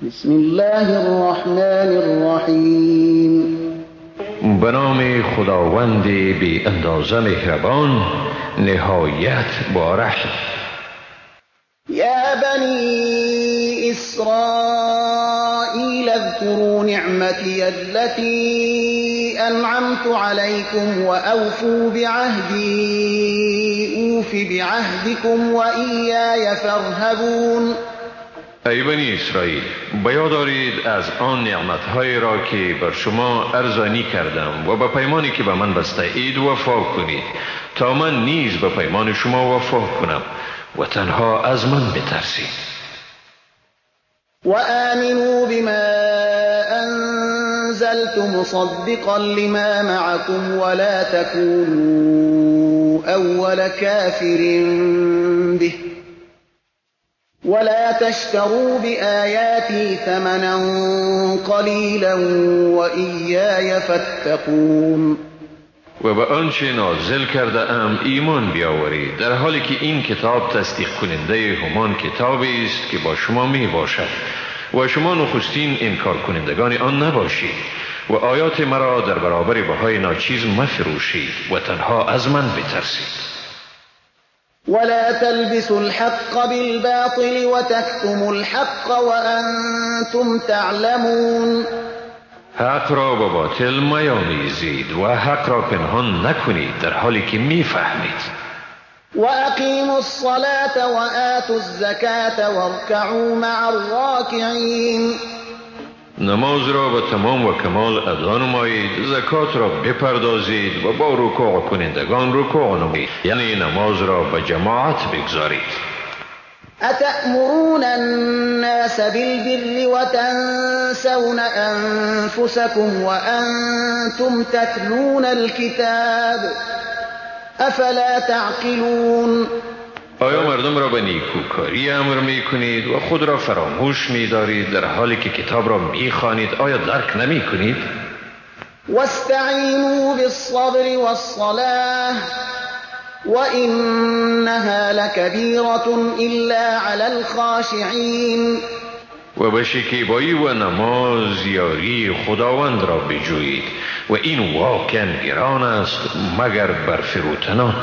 بسم الله الرحمن الرحیم. به نام خداوند بی اندازه مهربان نهایت بارحم. یا بنی اسرائیل اذکروا نعمتی التي انعمت علیکم و اوفوا بعهدی اوف بعهدکم و ایای فارهبون. ای بنی اسرائیل، بیاد دارید از آن نعمت‌هایی را که بر شما ارزانی کردم و به پیمانی که به من بسته اید وفا کنید تا من نیز به پیمان شما وفا کنم و تنها از من بترسید. و آمنوا بما انزلت مصدقا لما معكم ولا تكونوا اول كافر به ولا تشتروا بآياتي ثمنا قليلا وإياي فاتقون. و به آنچه نازل کرده ام ایمان بیاورید، در حالی که این کتاب تصدیق کننده همان کتابی است که با شما می باشد و شما نخستین انکار کنندگان آن نباشید و آیات مرا در برابر بهای ناچیز مفروشید و تنها از من بترسید. ولا تلبسوا الحق بالباطل وتكتموا الحق وأنتم تعلمون. حق را با باطل میامیزید و حق را پنهان نکنید در حالی که میفهمید. وأقيموا الصلاة وآتوا الزكاة واركعوا مع الراكعين. نماز را به تمام و کمال ادا نمایید، زکات را بپردازید و با رکوع کنندگان رکوع نمایید، یعنی نماز را به جماعت بگذارید. أتأمرون الناس بالبر وتنسون أنفسكم وأنتم تتلون الكتاب أفلا تعقلون. آیا مردم را به نیکوکاری امر می کنید و خود را فراموش می دارید در حالی که کتاب را می خوانید؟ آیا درک نمی کنید؟ واستعینوا بالصبر والصلاة وإنها لكبيرة إلا على الخاشعين. و به شکیبایی و نماز یاری خداوند را بجویید و این واقعا گران است مگر بر فروتنان.